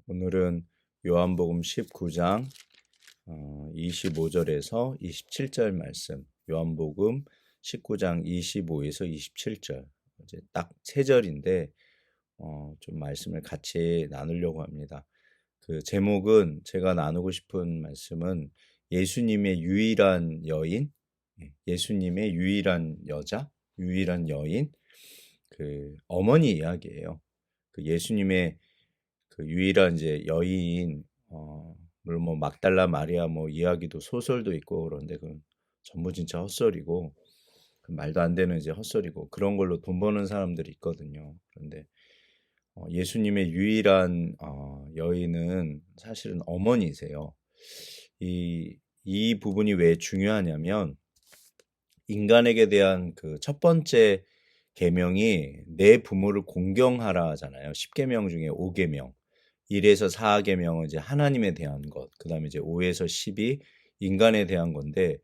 오늘은 요한복음 19장 25절에서 27절 말씀, 요한복음 19장 25에서 27절, 이제 딱 세 절인데 좀 말씀을 같이 나누려고 합니다. 그 제목은, 제가 나누고 싶은 말씀은 예수님의 유일한 여인, 예수님의 유일한 여자, 유일한 여인, 그 어머니 이야기예요. 그 예수님의 그 유일한 이제 여인, 물론 뭐 막달라 마리아 뭐 이야기도 소설도 있고 그런데 그건 전부 진짜 헛소리고, 그 말도 안 되는 이제 헛소리고, 그런 걸로 돈 버는 사람들이 있거든요. 그런데 예수님의 유일한 여인은 사실은 어머니세요. 이 부분이 왜 중요하냐면, 인간에게 대한 그 첫 번째 계명이 내 부모를 공경하라 하잖아요. 10계명 중에 5계명. 1에서 4계명은 이제 하나님에 대한 것, 그 다음에 이제 5에서 10이 인간에 대한 건데,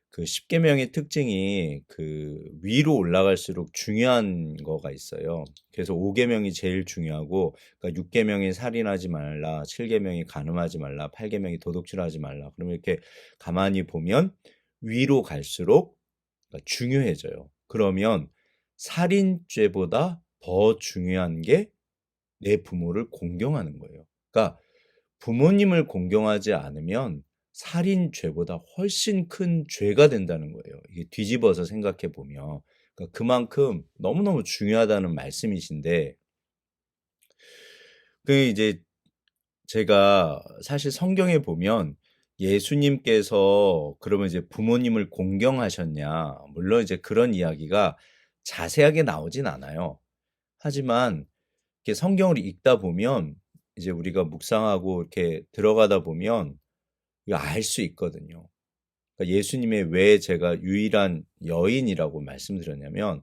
그 10계명의 특징이 그 위로 올라갈수록 중요한 거가 있어요. 그래서 5계명이 제일 중요하고, 그러니까 6계명이 살인하지 말라, 7계명이 간음하지 말라, 8계명이 도둑질하지 말라. 그러면 이렇게 가만히 보면 위로 갈수록 중요해져요. 그러면 살인죄보다 더 중요한 게 내 부모를 공경하는 거예요. 그러니까 부모님을 공경하지 않으면 살인죄보다 훨씬 큰 죄가 된다는 거예요. 이게 뒤집어서 생각해 보면. 그러니까 그만큼 너무너무 중요하다는 말씀이신데, 그 이제 제가 사실 성경에 보면 예수님께서 그러면 이제 부모님을 공경하셨냐, 물론 이제 그런 이야기가 자세하게 나오진 않아요. 하지만 이렇게 성경을 읽다 보면, 이제 우리가 묵상하고 이렇게 들어가다 보면 이거 알 수 있거든요. 그러니까 예수님의 왜 제가 유일한 여인이라고 말씀드렸냐면,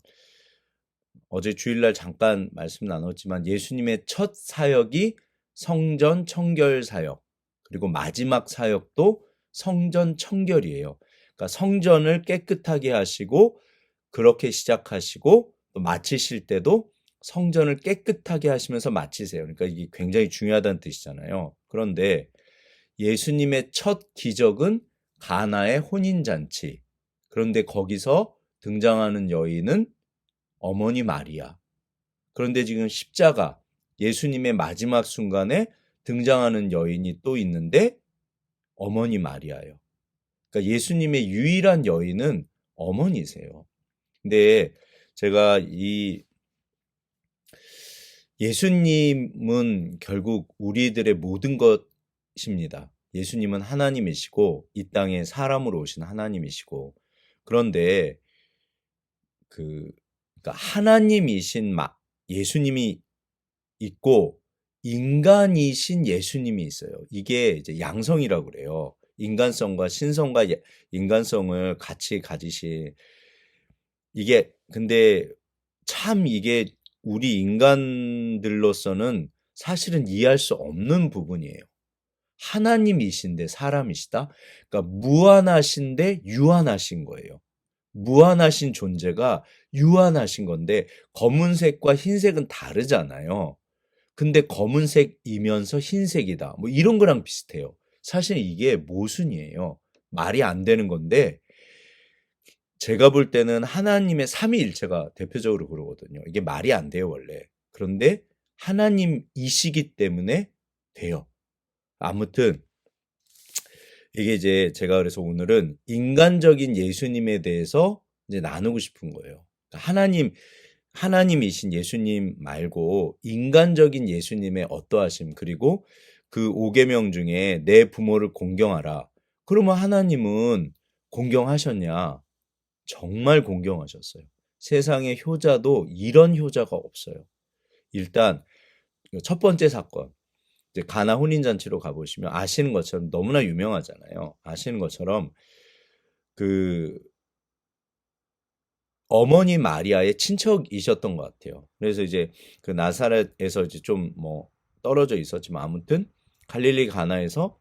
어제 주일날 잠깐 말씀 나눴지만 예수님의 첫 사역이 성전 청결 사역, 그리고 마지막 사역도 성전 청결이에요. 그러니까 성전을 깨끗하게 하시고, 그렇게 시작하시고 또 마치실 때도 성전을 깨끗하게 하시면서 마치세요. 그러니까 이게 굉장히 중요하다는 뜻이잖아요. 그런데 예수님의 첫 기적은 가나의 혼인잔치. 그런데 거기서 등장하는 여인은 어머니 마리아. 그런데 지금 십자가, 예수님의 마지막 순간에 등장하는 여인이 또 있는데 어머니 마리아예요. 그러니까 예수님의 유일한 여인은 어머니세요. 근데 제가 이 예수님은 결국 우리들의 모든 것입니다. 예수님은 하나님이시고 이 땅에 사람으로 오신 하나님이시고, 그런데 그러니까 하나님이신 예수님이 있고 인간이신 예수님이 있어요. 이게 이제 양성이라고 그래요. 인간성과 신성과 인간성을 같이 가지신, 이게 근데 참 이게 우리 인간들로서는 사실은 이해할 수 없는 부분이에요. 하나님이신데 사람이시다? 그러니까 무한하신데 유한하신 거예요. 무한하신 존재가 유한하신 건데, 검은색과 흰색은 다르잖아요. 근데 검은색이면서 흰색이다, 뭐 이런 거랑 비슷해요. 사실 이게 모순이에요. 말이 안 되는 건데, 제가 볼 때는 하나님의 삼위일체가 대표적으로 그러거든요. 이게 말이 안 돼요, 원래. 그런데 하나님이시기 때문에 돼요. 아무튼 이게 이제 제가 그래서 오늘은 인간적인 예수님에 대해서 이제 나누고 싶은 거예요. 하나님이신 예수님 말고 인간적인 예수님의 어떠하심, 그리고 그 5계명 중에 내 부모를 공경하라. 그러면 하나님은 공경하셨냐? 정말 공경하셨어요. 세상의 효자도 이런 효자가 없어요. 일단 첫 번째 사건, 이제 가나 혼인잔치로 가보시면 아시는 것처럼, 너무나 유명하잖아요. 아시는 것처럼 그 어머니 마리아의 친척이셨던 것 같아요. 그래서 이제 그 나사렛에서 이제 좀 뭐 떨어져 있었지만, 아무튼 갈릴리 가나에서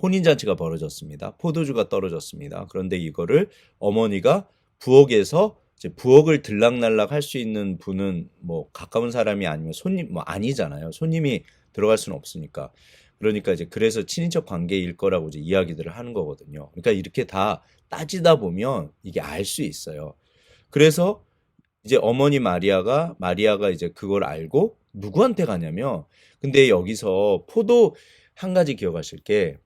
혼인잔치가 벌어졌습니다. 포도주가 떨어졌습니다. 그런데 이거를 어머니가 부엌에서, 이제 부엌을 들락날락 할 수 있는 분은 뭐 가까운 사람이 아니면 손님 뭐 아니잖아요. 손님이 들어갈 수는 없으니까. 그러니까 이제 그래서 친인척 관계일 거라고 이제 이야기들을 하는 거거든요. 그러니까 이렇게 다 따지다 보면 이게 알 수 있어요. 그래서 이제 어머니 마리아가 이제 그걸 알고 누구한테 가냐면, 근데 여기서 한 가지 기억하실 게,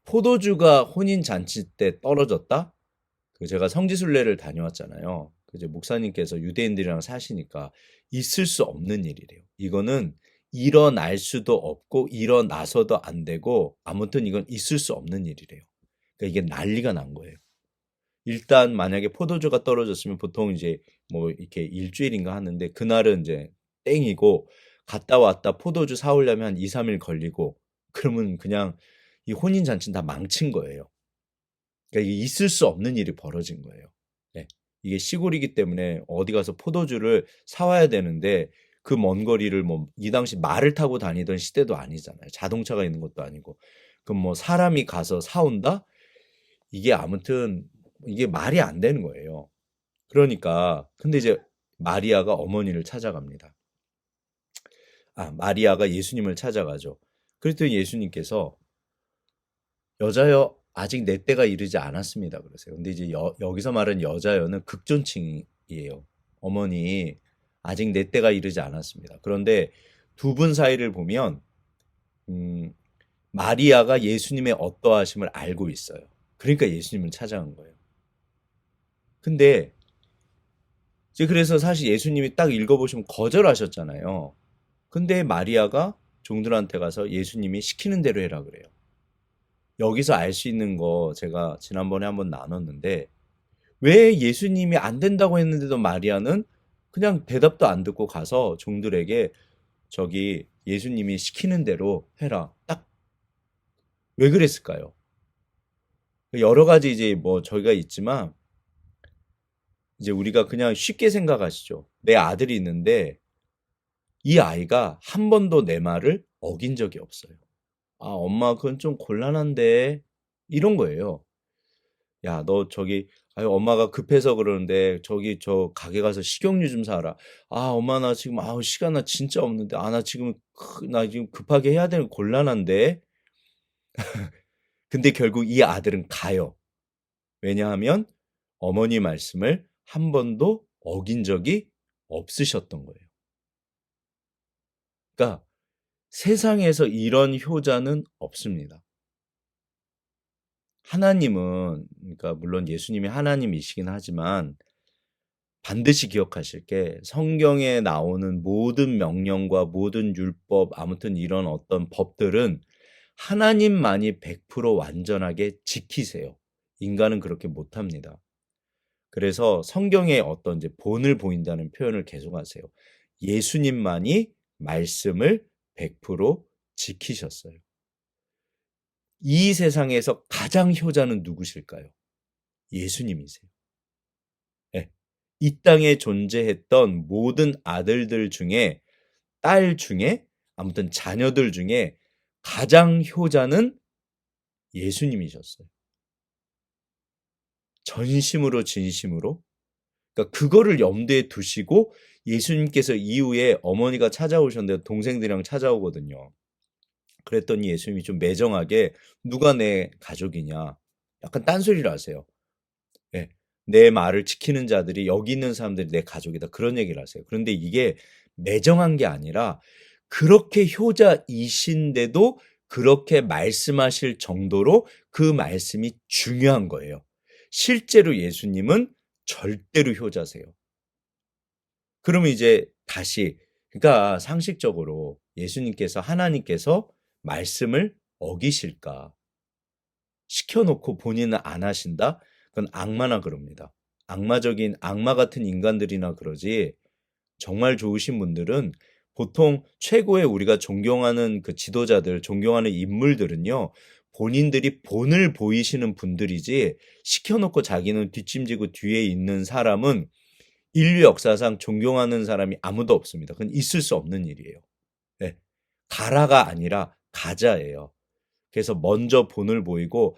포도주가 혼인 잔치 때 떨어졌다? 제가 성지순례를 다녀왔잖아요. 이제 목사님께서 유대인들이랑 사시니까 있을 수 없는 일이래요. 이거는 일어날 수도 없고 일어나서도 안 되고 아무튼 이건 있을 수 없는 일이래요. 그러니까 이게 난리가 난 거예요. 일단 만약에 포도주가 떨어졌으면 보통 이제 뭐 이렇게 일주일인가 하는데, 그날은 이제 땡이고, 갔다 왔다 포도주 사오려면 한 2, 3일 걸리고, 그러면 그냥 이 혼인 잔치는 다 망친 거예요. 그러니까 이게 있을 수 없는 일이 벌어진 거예요. 네. 이게 시골이기 때문에 어디 가서 포도주를 사와야 되는데, 그 먼 거리를 뭐 이 당시 말을 타고 다니던 시대도 아니잖아요. 자동차가 있는 것도 아니고. 그럼 뭐 사람이 가서 사온다? 이게 아무튼 이게 말이 안 되는 거예요. 그러니까 근데 이제 마리아가 어머니를 찾아갑니다. 마리아가 예수님을 찾아가죠. 그랬더니 예수님께서, 여자여 아직 내 때가 이르지 않았습니다 그러세요. 근데 이제 여기서 말하는 여자여는 극존칭이에요. 어머니 아직 내 때가 이르지 않았습니다. 그런데 두 분 사이를 보면 마리아가 예수님의 어떠하심을 알고 있어요. 그러니까 예수님을 찾아간 거예요. 근데 이제 그래서 사실 예수님이 딱 읽어보시면 거절하셨잖아요. 근데 마리아가 종들한테 가서 예수님이 시키는 대로 해라 그래요. 여기서 알 수 있는 거 제가 지난번에 한번 나눴는데, 왜 예수님이 안 된다고 했는데도 마리아는 그냥 대답도 안 듣고 가서 종들에게 저기 예수님이 시키는 대로 해라. 딱 왜 그랬을까요? 여러 가지 이제 뭐 저희가 있지만, 이제 우리가 그냥 쉽게 생각하시죠. 내 아들이 있는데 이 아이가 한 번도 내 말을 어긴 적이 없어요. 엄마 그건 좀 곤란한데, 이런 거예요. 야, 너 저기 아유 엄마가 급해서 그러는데 저기 저 가게 가서 식용유 좀 사라. 엄마 나 지금 시간 나 진짜 없는데, 나 지금 급하게 해야 되는 곤란한데. 근데 결국 이 아들은 가요. 왜냐하면 어머니 말씀을 한 번도 어긴 적이 없으셨던 거예요. 그러니까 세상에서 이런 효자는 없습니다. 하나님은, 그러니까 물론 예수님이 하나님이시긴 하지만, 반드시 기억하실 게, 성경에 나오는 모든 명령과 모든 율법, 아무튼 이런 어떤 법들은 하나님만이 100% 완전하게 지키세요. 인간은 그렇게 못합니다. 그래서 성경에 어떤 이제 본을 보인다는 표현을 계속하세요. 예수님만이 말씀을 100% 지키셨어요. 이 세상에서 가장 효자는 누구실까요? 예수님이세요. 네. 이 땅에 존재했던 모든 아들들 중에, 딸 중에, 아무튼 자녀들 중에 가장 효자는 예수님이셨어요. 전심으로 진심으로. 그러니까 그거를 염두에 두시고 예수님께서 이후에 어머니가 찾아오셨는데 동생들이랑 찾아오거든요. 그랬더니 예수님이 좀 매정하게, 누가 내 가족이냐, 약간 딴소리를 하세요. 예, 내 말을 지키는 자들이, 여기 있는 사람들이 내 가족이다, 그런 얘기를 하세요. 그런데 이게 매정한 게 아니라 그렇게 효자이신데도 그렇게 말씀하실 정도로 그 말씀이 중요한 거예요. 실제로 예수님은 절대로 효자세요. 그러면 이제 다시, 그러니까 상식적으로 예수님께서, 하나님께서 말씀을 어기실까? 시켜놓고 본인은 안 하신다? 그건 악마나 그럽니다. 악마 같은 인간들이나 그러지, 정말 좋으신 분들은, 보통 최고의 우리가 존경하는 그 지도자들, 존경하는 인물들은요, 본인들이 본을 보이시는 분들이지, 시켜놓고 자기는 뒷짐지고 뒤에 있는 사람은 인류 역사상 존경하는 사람이 아무도 없습니다. 그건 있을 수 없는 일이에요. 네. 가라가 아니라 가자예요. 그래서 먼저 본을 보이고,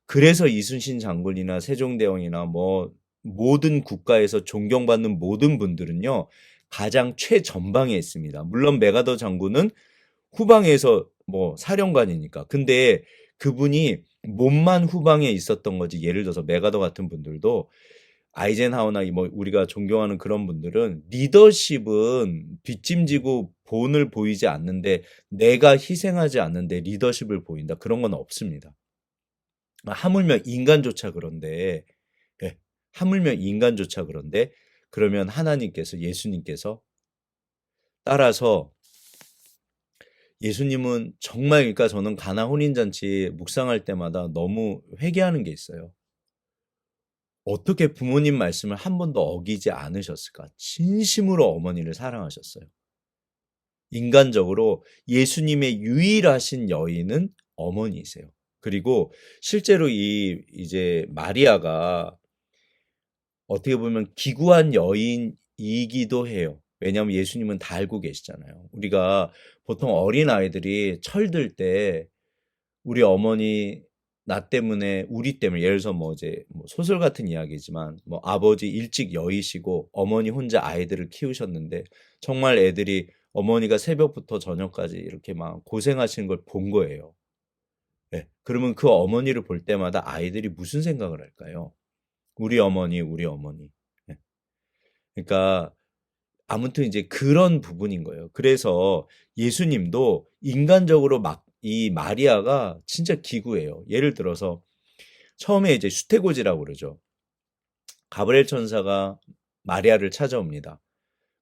그래서 이순신 장군이나 세종대왕이나 뭐 모든 국가에서 존경받는 모든 분들은요, 가장 최전방에 있습니다. 물론 메가더 장군은 후방에서 뭐 사령관이니까. 근데 그분이 몸만 후방에 있었던 거지. 예를 들어서 메가더 같은 분들도 아이젠하워나 뭐 우리가 존경하는 그런 분들은 리더십은 뒷짐지고 본을 보이지 않는데 내가 희생하지 않는데 리더십을 보인다. 그런 건 없습니다. 하물며 인간조차 그런데, 예, 하물며 인간조차 그런데 그러면 하나님께서 예수님께서 따라서 예수님은 정말 그러니까 저는 가나 혼인잔치 묵상할 때마다 너무 회개하는 게 있어요. 어떻게 부모님 말씀을 한 번도 어기지 않으셨을까? 진심으로 어머니를 사랑하셨어요. 인간적으로 예수님의 유일하신 여인은 어머니이세요. 그리고 실제로 이제 마리아가 어떻게 보면 기구한 여인이기도 해요. 왜냐하면 예수님은 다 알고 계시잖아요. 우리가 보통 어린 아이들이 철들 때 우리 어머니 나 때문에 우리 때문에 예를 들어서 뭐 이제 뭐 소설 같은 이야기지만 뭐 아버지 일찍 여의시고 어머니 혼자 아이들을 키우셨는데 정말 애들이 어머니가 새벽부터 저녁까지 이렇게 막 고생하시는 걸 본 거예요. 네. 그러면 그 어머니를 볼 때마다 아이들이 무슨 생각을 할까요? 우리 어머니, 우리 어머니. 네. 그러니까 아무튼 이제 그런 부분인 거예요. 그래서 예수님도 인간적으로 막 이 마리아가 진짜 기구예요. 예를 들어서 처음에 이제 수태고지라고 그러죠. 가브리엘 천사가 마리아를 찾아옵니다.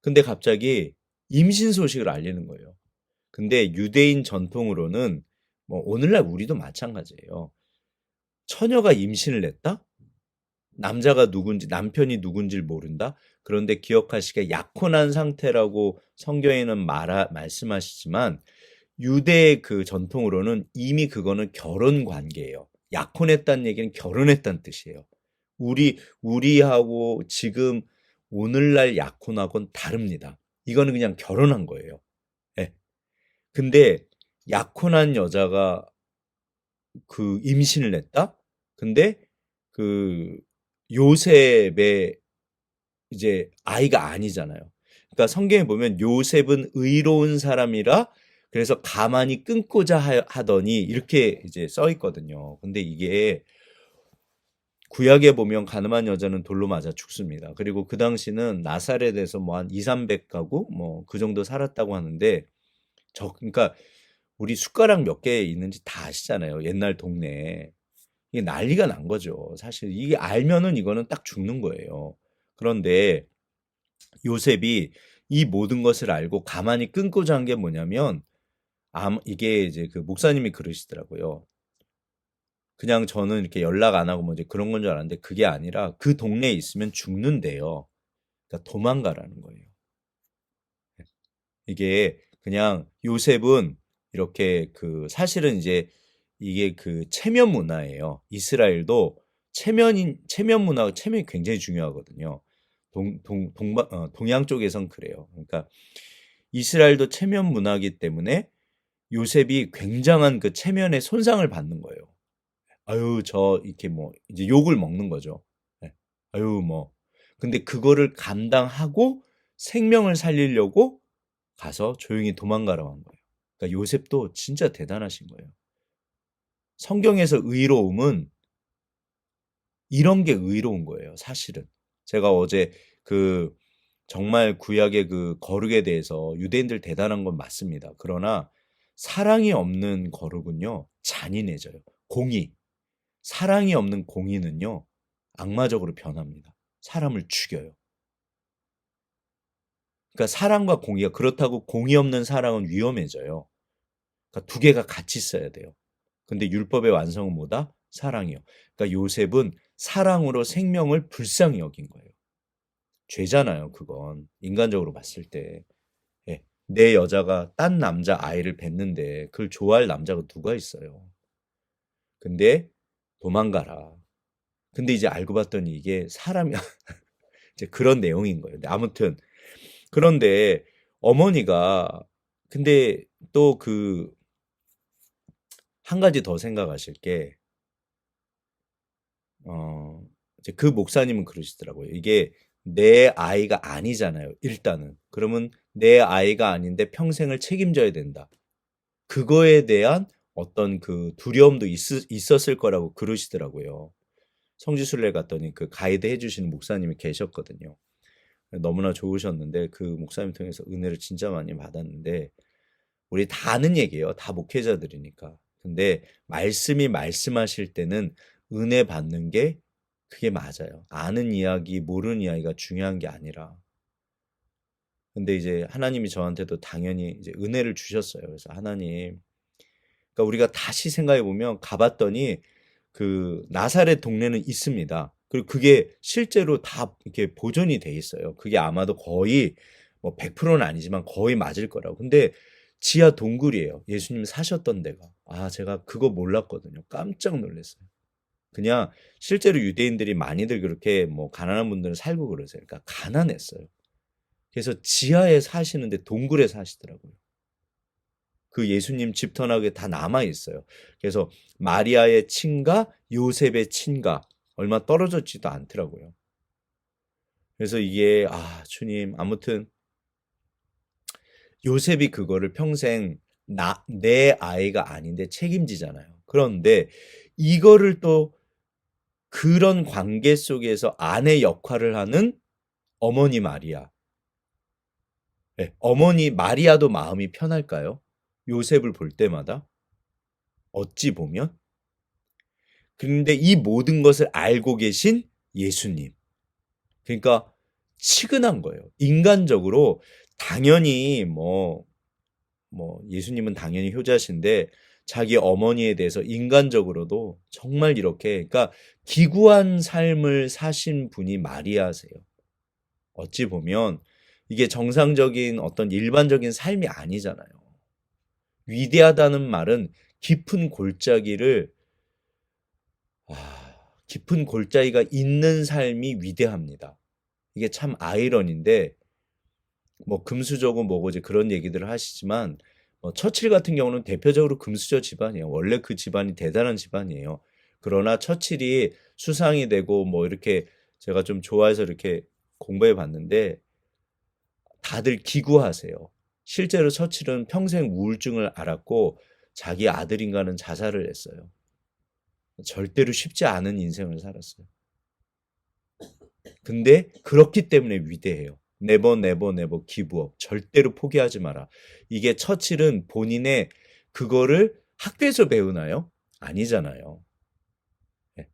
근데 갑자기 임신 소식을 알리는 거예요. 근데 유대인 전통으로는 뭐 오늘날 우리도 마찬가지예요. 처녀가 임신을 했다? 남자가 누군지 남편이 누군지를 모른다. 그런데 기억하시기에 약혼한 상태라고 성경에는 말씀하시지만 유대의 그 전통으로는 이미 그거는 결혼 관계예요. 약혼했다는 얘기는 결혼했다는 뜻이에요. 우리하고 지금 오늘날 약혼하고는 다릅니다. 이거는 그냥 결혼한 거예요. 예. 근데 약혼한 여자가 그 임신을 했다? 근데 그 요셉의 이제 아이가 아니잖아요. 그러니까 성경에 보면 요셉은 의로운 사람이라 그래서 가만히 끊고자 하더니 이렇게 이제 써 있거든요. 근데 이게 구약에 보면 가늠한 여자는 돌로 맞아 죽습니다. 그리고 그 당시는 나사렛에서 뭐 한 2, 300가구 뭐 그 정도 살았다고 하는데 그러니까 우리 숟가락 몇 개 있는지 다 아시잖아요. 옛날 동네에. 이게 난리가 난 거죠. 사실 이게 알면은 이거는 딱 죽는 거예요. 그런데 요셉이 이 모든 것을 알고 가만히 끊고자 한 게 뭐냐면 이게 이제 그 목사님이 그러시더라고요. 그냥 저는 이렇게 연락 안 하고 뭐 이제 그런 건 줄 알았는데 그게 아니라 그 동네에 있으면 죽는데요. 그러니까 도망가라는 거예요. 이게 그냥 요셉은 이렇게 그 사실은 이제 이게 그 체면 문화예요. 이스라엘도 체면 문화가 체면이 굉장히 중요하거든요. 동양 쪽에선 그래요. 그러니까 이스라엘도 체면 문화이기 때문에 요셉이 굉장한 그 체면의 손상을 받는 거예요. 아유, 저 이렇게 뭐 이제 욕을 먹는 거죠. 네. 아유, 뭐. 근데 그거를 감당하고 생명을 살리려고 가서 조용히 도망가라고 한 거예요. 그러니까 요셉도 진짜 대단하신 거예요. 성경에서 의로움은 이런 게 의로운 거예요, 사실은. 제가 어제 그 정말 구약의 그 거룩에 대해서 유대인들 대단한 건 맞습니다. 그러나 사랑이 없는 거룩은요, 잔인해져요. 공의. 사랑이 없는 공의는요, 악마적으로 변합니다. 사람을 죽여요. 그러니까 사랑과 공의가 그렇다고 공의 없는 사랑은 위험해져요. 그러니까 두 개가 같이 있어야 돼요. 근데 율법의 완성은 뭐다? 사랑이요. 그러니까 요셉은 사랑으로 생명을 불쌍히 여긴 거예요. 죄잖아요, 그건. 인간적으로 봤을 때. 예. 내 여자가 딴 남자 아이를 뱉는데 그걸 좋아할 남자가 누가 있어요. 근데 도망가라. 근데 이제 알고 봤더니 이게 사람이 이제 그런 내용인 거예요. 근데 아무튼 그런데 어머니가 근데 또 그 한 가지 더 생각하실 게 어 이제 그 목사님은 그러시더라고요. 이게 내 아이가 아니잖아요, 일단은. 그러면 내 아이가 아닌데 평생을 책임져야 된다. 그거에 대한 어떤 그 두려움도 있었을 거라고 그러시더라고요. 성지순례 갔더니 그 가이드 해주시는 목사님이 계셨거든요. 너무나 좋으셨는데 그 목사님 통해서 은혜를 진짜 많이 받았는데 우리 다 아는 얘기예요. 다 목회자들이니까. 근데 말씀이 말씀하실 때는 은혜 받는 게 그게 맞아요. 아는 이야기, 모르는 이야기가 중요한 게 아니라. 근데 이제 하나님이 저한테도 당연히 이제 은혜를 주셨어요. 그래서 하나님, 그러니까 우리가 다시 생각해 보면 가봤더니 그 나사렛 동네는 있습니다. 그리고 그게 실제로 다 이렇게 보존이 돼 있어요. 그게 아마도 거의 뭐 100%는 아니지만 거의 맞을 거라고. 근데 지하 동굴이에요. 예수님 사셨던 데가. 아, 제가 그거 몰랐거든요. 깜짝 놀랐어요. 그냥 실제로 유대인들이 많이들 그렇게 뭐 가난한 분들은 살고 그러세요. 그러니까 가난했어요. 그래서 지하에 사시는데 동굴에 사시더라고요. 그 예수님 집터나게 다 남아 있어요. 그래서 마리아의 친가, 요셉의 친가 얼마 떨어졌지도 않더라고요. 그래서 이게 주님 아무튼 요셉이 그거를 평생 내 아이가 아닌데 책임지잖아요. 그런데 이거를 또 그런 관계 속에서 아내 역할을 하는 어머니 마리아. 네, 어머니 마리아도 마음이 편할까요? 요셉을 볼 때마다 어찌 보면 그런데 이 모든 것을 알고 계신 예수님. 그러니까 치근한 거예요. 인간적으로 당연히 예수님은 당연히 효자신데 자기 어머니에 대해서 인간적으로도 정말 이렇게 그러니까 기구한 삶을 사신 분이 마리아세요. 어찌 보면 이게 정상적인 어떤 일반적인 삶이 아니잖아요. 위대하다는 말은 깊은 골짜기를 깊은 골짜기가 있는 삶이 위대합니다. 이게 참 아이러니인데 뭐 금수저고 뭐고 이제 그런 얘기들을 하시지만 처칠 같은 경우는 대표적으로 금수저 집안이에요. 원래 그 집안이 대단한 집안이에요. 그러나 처칠이 수상이 되고 뭐 이렇게 제가 좀 좋아해서 이렇게 공부해 봤는데 다들 기구하세요. 실제로 처칠은 평생 우울증을 앓았고 자기 아들인가는 자살을 했어요. 절대로 쉽지 않은 인생을 살았어요. 근데 그렇기 때문에 위대해요. 네버 네버 네버 기브업. 절대로 포기하지 마라. 이게 처칠은 본인의 그거를 학교에서 배우나요? 아니잖아요. 네.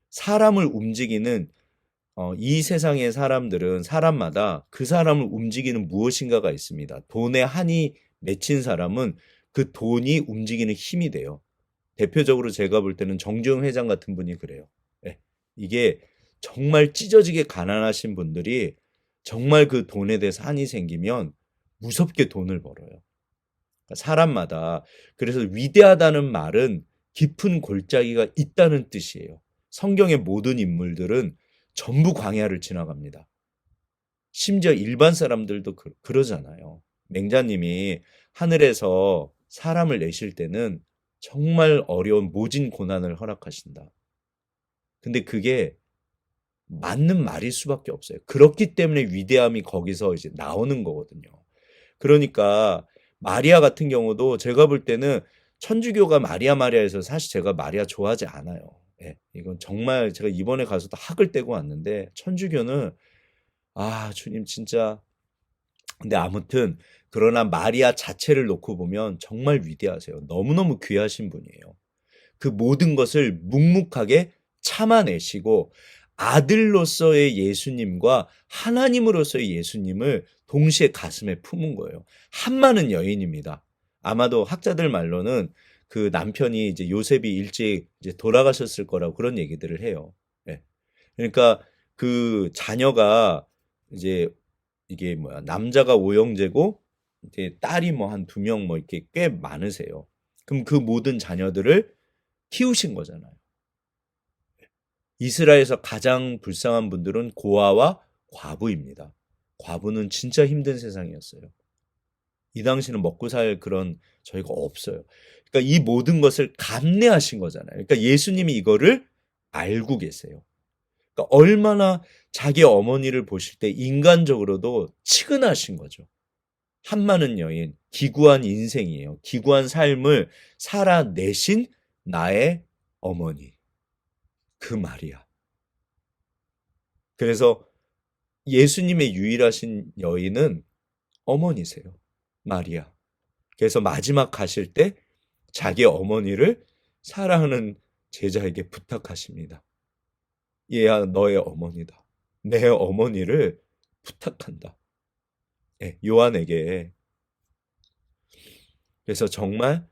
사람을 움직이는 이 세상의 사람들은 사람마다 그 사람을 움직이는 무엇인가가 있습니다. 돈에 한이 맺힌 사람은 그 돈이 움직이는 힘이 돼요. 대표적으로 제가 볼 때는 정주영 회장 같은 분이 그래요. 네. 이게 정말 찢어지게 가난하신 분들이 정말 그 돈에 대해서 한이 생기면 무섭게 돈을 벌어요. 그러니까 사람마다 그래서 위대하다는 말은 깊은 골짜기가 있다는 뜻이에요. 성경의 모든 인물들은 전부 광야를 지나갑니다. 심지어 일반 사람들도 그러잖아요. 맹자님이 하늘에서 사람을 내실 때는 정말 어려운 모진 고난을 허락하신다. 근데 그게 맞는 말일 수밖에 없어요. 그렇기 때문에 위대함이 거기서 이제 나오는 거거든요. 그러니까 마리아 같은 경우도 제가 볼 때는 천주교가 마리아에서 사실 제가 마리아 좋아하지 않아요. 예, 이건 정말 제가 이번에 가서도 학을 떼고 왔는데 천주교는 주님 진짜 근데 아무튼 그러나 마리아 자체를 놓고 보면 정말 위대하세요. 너무너무 귀하신 분이에요. 그 모든 것을 묵묵하게 참아내시고 아들로서의 예수님과 하나님으로서의 예수님을 동시에 가슴에 품은 거예요. 한많은 여인입니다. 아마도 학자들 말로는 그 남편이 이제 요셉이 일찍 이제 돌아가셨을 거라고 그런 얘기들을 해요. 예. 그러니까 그 자녀가 이제 이게 남자가 오형제고 이제 딸이 뭐 한 2명 뭐 이렇게 꽤 많으세요. 그럼 그 모든 자녀들을 키우신 거잖아요. 이스라엘에서 가장 불쌍한 분들은 고아와 과부입니다. 과부는 진짜 힘든 세상이었어요. 이 당시는 먹고 살 그런 저희가 없어요. 그러니까 이 모든 것을 감내하신 거잖아요. 그러니까 예수님이 이거를 알고 계세요. 그러니까 얼마나 자기 어머니를 보실 때 인간적으로도 치근하신 거죠. 한많은 여인, 기구한 인생이에요. 기구한 삶을 살아내신 나의 어머니, 그 마리아. 그래서 예수님의 유일하신 여인은 어머니세요. 마리아. 그래서 마지막 가실 때 자기 어머니를 사랑하는 제자에게 부탁하십니다. 얘야, 너의 어머니다. 내 어머니를 부탁한다. 네, 요한에게. 그래서 정말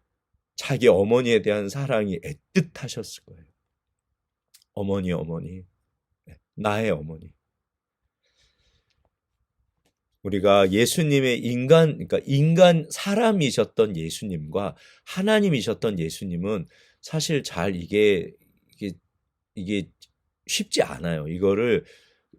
자기 어머니에 대한 사랑이 애틋하셨을 거예요. 어머니, 어머니. 네, 나의 어머니. 우리가 예수님의 그러니까 인간 사람이셨던 예수님과 하나님이셨던 예수님은 사실 잘 이게 쉽지 않아요. 이거를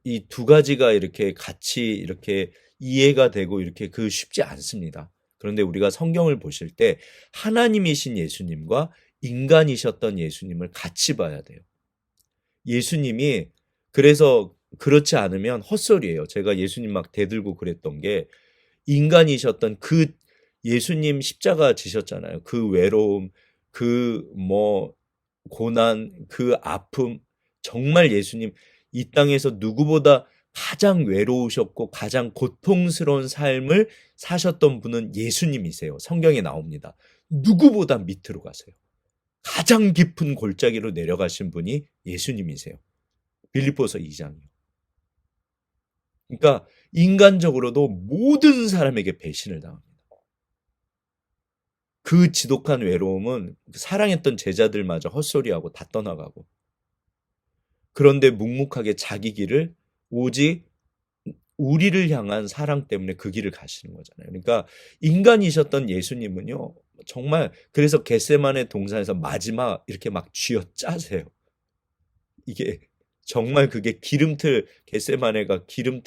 이 두 가지가 이렇게 같이 이렇게 이해가 되고 이렇게 쉽지 않습니다. 그런데 우리가 성경을 보실 때 하나님이신 예수님과 인간이셨던 예수님을 같이 봐야 돼요. 예수님이 그래서 그렇지 않으면 헛소리예요. 제가 예수님 막 대들고 그랬던 게 인간이셨던 그 예수님 십자가 지셨잖아요. 그 외로움, 그 고난, 그 아픔, 정말 예수님 이 땅에서 누구보다 가장 외로우셨고 가장 고통스러운 삶을 사셨던 분은 예수님이세요. 성경에 나옵니다. 누구보다 밑으로 가세요. 가장 깊은 골짜기로 내려가신 분이 예수님이세요. 빌립보서 2장이요. 그러니까 인간적으로도 모든 사람에게 배신을 당합니다. 그 지독한 외로움은 사랑했던 제자들마저 헛소리하고 다 떠나가고, 그런데 묵묵하게 자기 길을 오직 우리를 향한 사랑 때문에 그 길을 가시는 거잖아요. 그러니까 인간이셨던 예수님은요, 정말 그래서 겟세마네 동산에서 마지막 이렇게 막 쥐어짜세요. 이게 정말 그게 겟세마네가 기름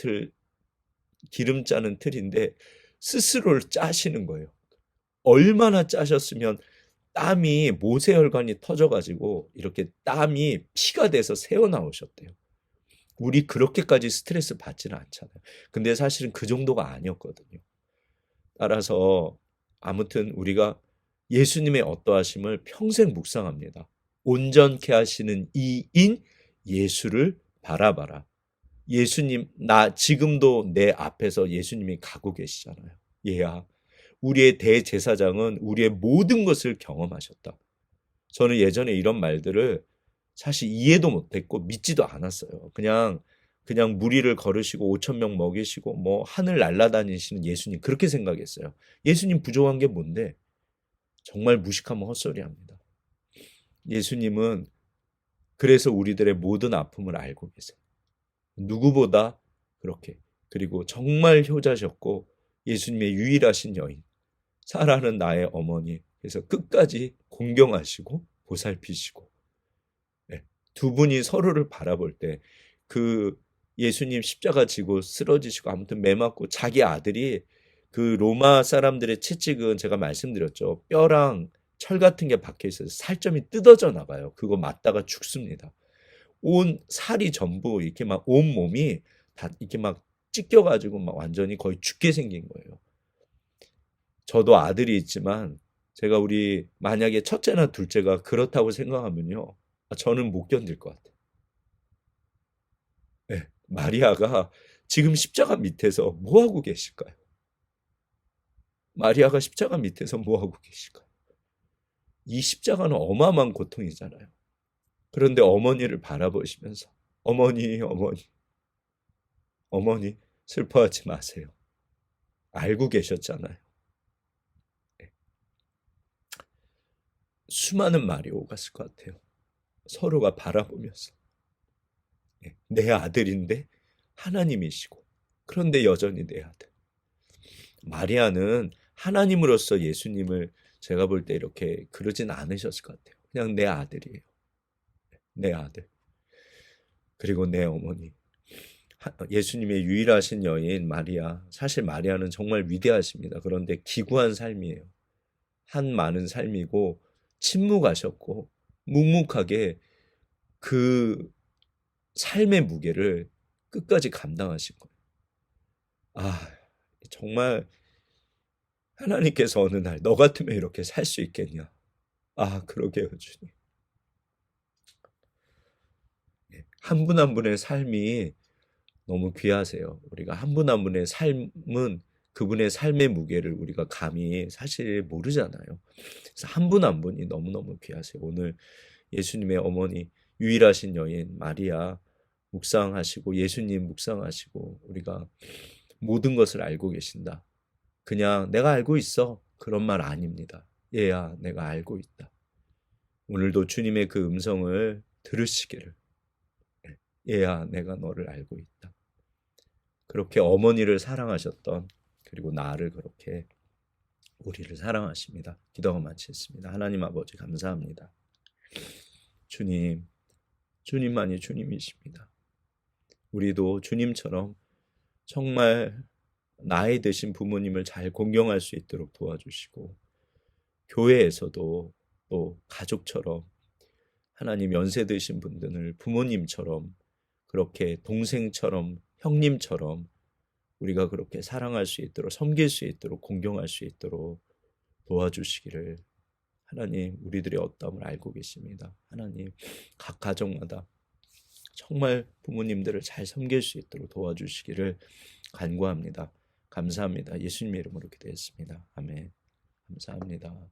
짜는 틀인데 스스로를 짜시는 거예요. 얼마나 짜셨으면 땀이 모세혈관이 터져가지고 이렇게 땀이 피가 돼서 새어나오셨대요. 우리 그렇게까지 스트레스 받지는 않잖아요. 근데 사실은 그 정도가 아니었거든요. 따라서 아무튼 우리가 예수님의 어떠하심을 평생 묵상합니다. 온전케 하시는 이인 예수를 바라봐라. 예수님, 나 지금도 내 앞에서 예수님이 가고 계시잖아요. 얘야, 우리의 대제사장은 우리의 모든 것을 경험하셨다. 저는 예전에 이런 말들을 사실 이해도 못했고 믿지도 않았어요. 그냥 무리를 걸으시고 5천 명 먹이시고 하늘 날아다니시는 예수님, 그렇게 생각했어요. 예수님 부족한 게 뭔데? 정말 무식하면 헛소리합니다. 예수님은 그래서 우리들의 모든 아픔을 알고 계세요. 누구보다 그렇게. 그리고 정말 효자셨고 예수님의 유일하신 여인, 사랑하는 나의 어머니. 그래서 끝까지 공경하시고 보살피시고, 두 분이 서로를 바라볼 때 그 예수님 십자가 지고 쓰러지시고 아무튼 매 맞고 자기 아들이, 그 로마 사람들의 채찍은 제가 말씀드렸죠. 뼈랑 철 같은 게 박혀 있어서 살점이 뜯어져 나가요. 그거 맞다가 죽습니다. 온 살이 전부 이렇게 막 온 몸이 다 이렇게 막 찢겨가지고 막 완전히 거의 죽게 생긴 거예요. 저도 아들이 있지만 제가 우리 만약에 첫째나 둘째가 그렇다고 생각하면요, 저는 못 견딜 것 같아요. 네, 마리아가 지금 십자가 밑에서 뭐 하고 계실까요? 마리아가 십자가 밑에서 뭐 하고 계실까요? 이 십자가는 어마어마한 고통이잖아요. 그런데 어머니를 바라보시면서 어머니, 어머니, 어머니 슬퍼하지 마세요. 알고 계셨잖아요. 수많은 말이 오갔을 것 같아요. 서로가 바라보면서 내 아들인데 하나님이시고, 그런데 여전히 내 아들. 마리아는 하나님으로서 예수님을 제가 볼 때 이렇게 그러진 않으셨을 것 같아요. 그냥 내 아들이에요. 내 아들. 그리고 내 어머니. 예수님의 유일하신 여인 마리아. 사실 마리아는 정말 위대하십니다. 그런데 기구한 삶이에요. 한 많은 삶이고 침묵하셨고 묵묵하게 그 삶의 무게를 끝까지 감당하신 거예요. 정말 하나님께서 어느 날 너 같으면 이렇게 살 수 있겠냐? 아, 그러게요, 주님. 한 분 한 분의 삶이 너무 귀하세요. 우리가 한 분 한 분의 삶은 그분의 삶의 무게를 우리가 감히 사실 모르잖아요. 그래서 한 분 한 분이 너무너무 귀하세요. 오늘 예수님의 어머니 유일하신 여인 마리아 묵상하시고 예수님 묵상하시고 우리가 모든 것을 알고 계신다. 그냥 내가 알고 있어. 그런 말 아닙니다. 얘야, 내가 알고 있다. 오늘도 주님의 그 음성을 들으시기를. 얘야, 내가 너를 알고 있다. 그렇게 어머니를 사랑하셨던, 그리고 나를 그렇게 우리를 사랑하십니다. 기도가 마치겠습니다. 하나님 아버지 감사합니다. 주님, 주님만이 주님이십니다. 우리도 주님처럼 정말 나이 드신 부모님을 잘 공경할 수 있도록 도와주시고, 교회에서도 또 가족처럼 하나님 연세 드신 분들을 부모님처럼 그렇게 동생처럼 형님처럼 우리가 그렇게 사랑할 수 있도록 섬길 수 있도록 공경할 수 있도록 도와주시기를 하나님 우리들의 어떠함을 알고 계십니다. 하나님 각 가정마다 정말 부모님들을 잘 섬길 수 있도록 도와주시기를 간구합니다. 감사합니다. 예수님의 이름으로 기도했습니다. 아멘. 감사합니다.